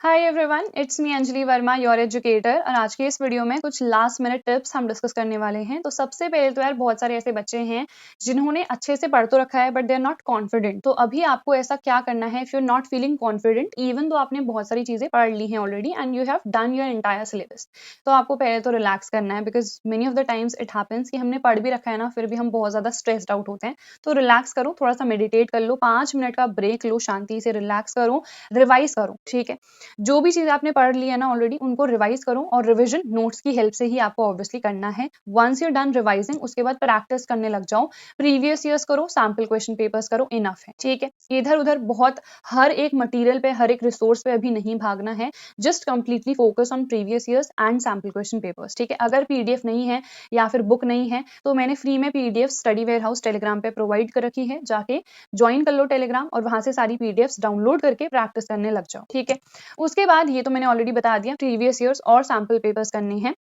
Hi everyone, it's me Anjali Verma, your educator. और आज के इस वीडियो में कुछ लास्ट मिनट टिप्स हम डिस्कस करने वाले हैं। तो सबसे पहले तो यार बहुत सारे ऐसे बच्चे हैं जिन्होंने अच्छे से पढ़ तो रखा है but they are not confident. तो अभी आपको ऐसा क्या करना है, if you are not feeling confident even तो आपने बहुत सारी चीजें पढ़ ली हैं already and you have done your entire syllabus, तो आपको पहले तो रिलैक्स करना है। Because many of the times it happens कि हमने पढ़ भी रखा है ना, फिर भी हम बहुत ज्यादा स्ट्रेस्ड आउट होते हैं। तो रिलैक्स करो, थोड़ा सा मेडिटेट कर लो, 5 मिनट का ब्रेक लो, शांति से रिलैक्स करो, रिवाइज करो। ठीक है, जो भी चीज आपने पढ़ ली है ना ऑलरेडी, उनको रिवाइज करो। और रिवीजन नोट्स की हेल्प से ही आपको ऑब्वियसली करना है। वंस यू डन रिवाइजिंग, उसके बाद प्रैक्टिस करने लग जाओ। प्रीवियस ईयर्स करो, सैम्पल क्वेश्चन पेपर्स करो, इनफ है। ठीक है, इधर उधर बहुत हर एक मटेरियल पे, हर एक रिसोर्स पे अभी नहीं भागना है। Just completely focus on previous years and sample question papers. ठीक है, अगर पीडीएफ नहीं है या फिर बुक नहीं है तो मैंने फ्री में PDF study warehouse Telegram पे प्रोवाइड कर रखी है, जाके ज्वाइन कर लो टेलीग्राम और वहां से सारी पीडीएफ डाउनलोड करके प्रैक्टिस करने लग जाओ। ठीक है, उसके बाद ये तो मैंने ऑलरेडी बता दिया, प्रीवियस ईयर्स और सैम्पल पेपर्स करने हैं।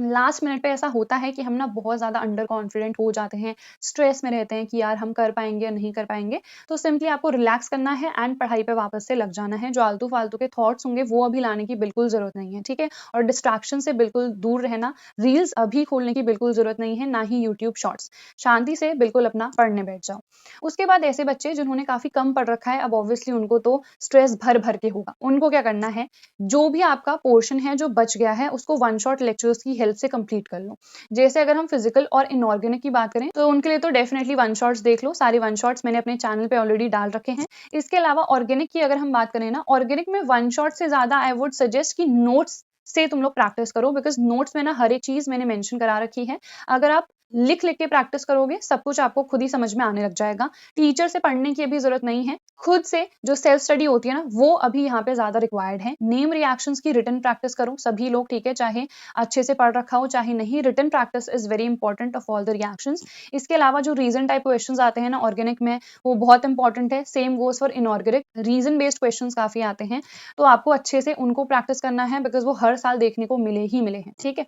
लास्ट मिनट पे ऐसा होता है कि हम ना बहुत ज्यादा अंडर कॉन्फिडेंट हो जाते हैं, स्ट्रेस में रहते हैं कि यार हम कर पाएंगे या नहीं कर पाएंगे। तो सिंपली आपको रिलैक्स करना है एंड पढ़ाई पे वापस से लग जाना है। जो आलतू फालतू के थॉट्स होंगे वो अभी लाने की बिल्कुल जरूरत नहीं है। ठीक है, और डिस्ट्रैक्शन से बिल्कुल दूर रहना। रील्स अभी खोलने की बिल्कुल जरूरत नहीं है, ना ही यूट्यूब शॉर्ट्स। शांति से बिल्कुल अपना पढ़ने बैठ जाओ। उसके बाद ऐसे बच्चे जिन्होंने काफी कम पढ़ रखा है, अब ऑब्वियसली उनको तो स्ट्रेस भर भर के होगा। उनको क्या करना है, जो भी आपका पोर्शन है जो बच गया है उसको वन शॉट लेक्चर्स की हेल्प से कंप्लीट कर लो। जैसे अगर हम फिजिकल और इनऑर्गेनिक की बात करें तो उनके लिए तो डेफिनेटली वन शॉट्स देख लो। सारे वन शॉट्स मैंने अपने चैनल पे ऑलरेडी डाल रखे हैं। इसके अलावा ऑर्गेनिक की अगर हम बात करें ना, ऑर्गेनिक में वन शॉट से ज्यादा आई वुड सजेस्ट कि नोट्स से तुम लोग प्रैक्टिस करो। बिकॉज नोट्स में ना हर एक चीज मैंने मेंशन करा रखी है। अगर आप लिख लिख के प्रैक्टिस करोगे सब कुछ आपको खुद ही समझ में आने लग जाएगा। टीचर से पढ़ने की अभी जरूरत नहीं है, खुद से जो सेल्फ स्टडी होती है ना वो अभी यहाँ पे ज्यादा रिक्वायर्ड है। नेम रिएक्शंस की रिटन प्रैक्टिस करो सभी लोग। ठीक है, चाहे अच्छे से पढ़ रखा हो चाहे नहीं, written practice is very important of all the reactions. इसके अलावा जो रीजन टाइप क्वेश्चंस आते हैं ना ऑर्गेनिक में, वो बहुत इंपॉर्टेंट है। Same goes for inorganic, reason based questions काफी आते हैं, तो आपको अच्छे से उनको प्रैक्टिस करना है बिकॉज वो हर साल देखने को मिले ही मिले हैं। ठीक है,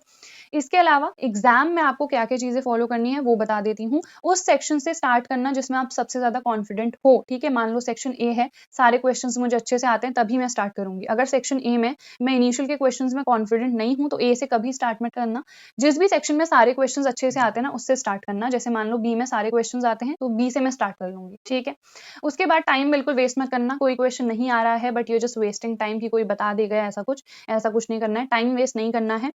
इसके अलावा एग्जाम में आपको क्या क्या चीजें फॉलो करनी है वो बता देती हूँ। उस सेक्शन से स्टार्ट करना जिसमें आप सबसे ज्यादा कॉन्फिडेंट हो। ठीक है, मान लो सेक्शन ए है, सारे क्वेश्चंस मुझे अच्छे से आते हैं तभी मैं स्टार्ट करूंगी। अगर सेक्शन ए में मैं इनिशियल के क्वेश्चंस में कॉन्फिडेंट नहीं हूं तो ए से कभी स्टार्ट मत करना। जिस भी सेक्शन में सारे क्वेश्चंस अच्छे से आते हैं ना उससे स्टार्ट करना। जैसे मान लो बी में सारे क्वेश्चंस आते हैं तो बी से मैं स्टार्ट कर लूंगी। ठीक है, उसके बाद टाइम बिल्कुल वेस्ट मत करना। कोई क्वेश्चन नहीं आ रहा है but you just wasting time कि कोई बता देगा, ऐसा कुछ नहीं करना है। टाइम वेस्ट नहीं करना है।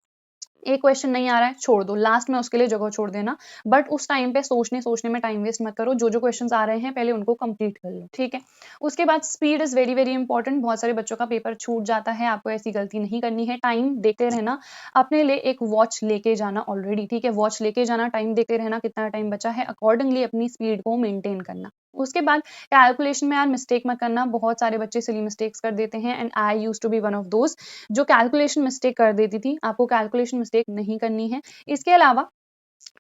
एक क्वेश्चन नहीं आ रहा है छोड़ दो, लास्ट में उसके लिए जगह छोड़ देना। बट उस टाइम पे सोचने में टाइम वेस्ट मत करो। जो क्वेश्चंस आ रहे हैं पहले उनको कंप्लीट कर लो। ठीक है, उसके बाद speed is very very important. बहुत सारे बच्चों का पेपर छूट जाता है, आपको ऐसी गलती नहीं करनी है। टाइम देखते रहना, अपने लिए एक वॉच लेके जाना ऑलरेडी। ठीक है, वॉच लेके जाना, टाइम देखते रहना कितना टाइम बचा है, अकॉर्डिंगली अपनी स्पीड को मेंटेन करना। उसके बाद कैलकुलेशन में यार मिस्टेक मत करना। बहुत सारे बच्चे सिली मिस्टेक्स कर देते हैं and I used to be one of those जो कैलकुलेशन मिस्टेक कर देती थी। आपको कैलकुलेशन मिस्टेक नहीं करनी है। इसके अलावा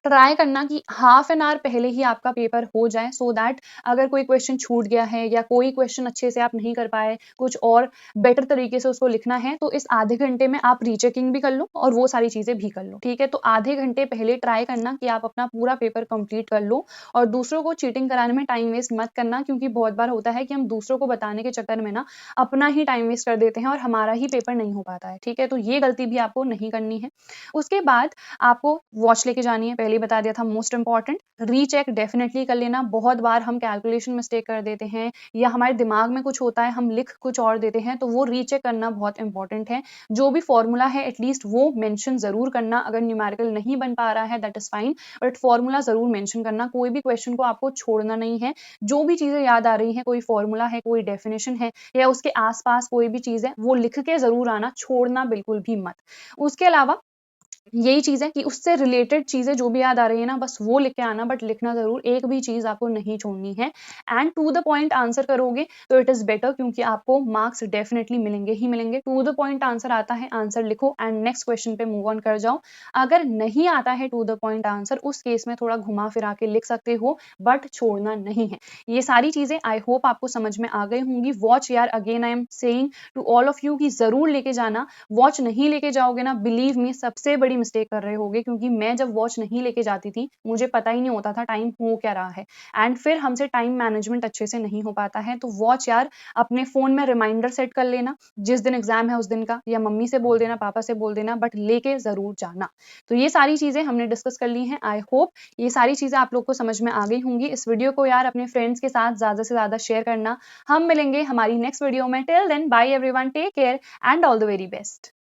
ट्राई करना कि हाफ एन आवर पहले ही आपका पेपर हो जाए, सो दैट अगर कोई क्वेश्चन छूट गया है या कोई क्वेश्चन अच्छे से आप नहीं कर पाए, कुछ और बेटर तरीके से उसको लिखना है, तो इस आधे घंटे में आप रीचेकिंग भी कर लो और वो सारी चीजें भी कर लो। ठीक है, तो आधे घंटे पहले ट्राई करना कि आप अपना पूरा पेपर कंप्लीट कर लो। और दूसरों को चीटिंग कराने में टाइम वेस्ट मत करना, क्योंकि बहुत बार होता है कि हम दूसरों को बताने के चक्कर में ना अपना ही टाइम वेस्ट कर देते हैं और हमारा ही पेपर नहीं हो पाता है। ठीक है, तो ये गलती भी आपको नहीं करनी है। उसके बाद आपको वॉच लेके जानी है, पहले बता दिया था, मोस्ट इंपॉर्टेंट। रीचेक डेफिनेटली कर लेना। बहुत बार हम कैलकुलेशन मिस्टेक कर देते हैं या हमारे दिमाग में कुछ होता है, हम लिख कुछ और देते हैं, तो वो रीचेक करना बहुत इंपॉर्टेंट है। जो भी फॉर्मूला है एटलीस्ट वो मेंशन जरूर करना। अगर न्यूमेरिकल नहीं बन पा रहा है that is fine, but formula जरूर मेंशन करना। कोई भी क्वेश्चन को आपको छोड़ना नहीं है। जो भी चीजें याद आ रही है, कोई फॉर्मूला है, कोई डेफिनेशन है या उसके आसपास कोई भी चीज है, वो लिख के जरूर आना, छोड़ना बिल्कुल भी मत। उसके अलावा यही चीज है कि उससे रिलेटेड चीजें जो भी याद आ रही है ना बस वो लिख के आना, बट लिखना जरूर, एक भी चीज आपको नहीं छोड़नी है। And to the point answer करोगे तो इट इज बेटर, क्योंकि आपको मार्क्स डेफिनेटली मिलेंगे ही मिलेंगे। टू द पॉइंट आंसर आता है, आंसर लिखो एंड नेक्स्ट क्वेश्चन पे मूव ऑन कर जाओ। अगर नहीं आता है टू द पॉइंट आंसर, उस केस में थोड़ा घुमा फिरा के लिख सकते हो, बट छोड़ना नहीं है। ये सारी चीजें आई होप आपको समझ में आ गई होंगी। वॉच यार, again I am saying to all of you कि जरूर लेके जाना। वॉच नहीं लेके जाओगे ना, बिलीव मी, सबसे बड़ी बड़ी मिस्टेक कर रहे होगे, क्योंकि मैं जब वॉच नहीं लेके जाती थी, मुझे पता ही नहीं होता था टाइम हो क्या रहा है, एंड फिर हमसे टाइम मैनेजमेंट अच्छे से नहीं हो पाता है। तो वॉच यार अपने फ़ोन में रिमाइंडर सेट कर लेना, जिस दिन एग्ज़ाम है उस दिन का, या मम्मी से बोल देना, पापा से बोल देना, बट लेके ज़रूर जाना। तो ये सारी चीज़ें हमने डिस्कस कर ली हैं। आई होप ये सारी चीज़ें आप लोग को समझ में आ गई होंगी। इस वीडियो को यार अपने फ्रेंड्स के साथ ज़्यादा से ज़्यादा शेयर करना। हम मिलेंगे हमारी नेक्स्ट वीडियो में। Till then bye everyone, take care and all the very best.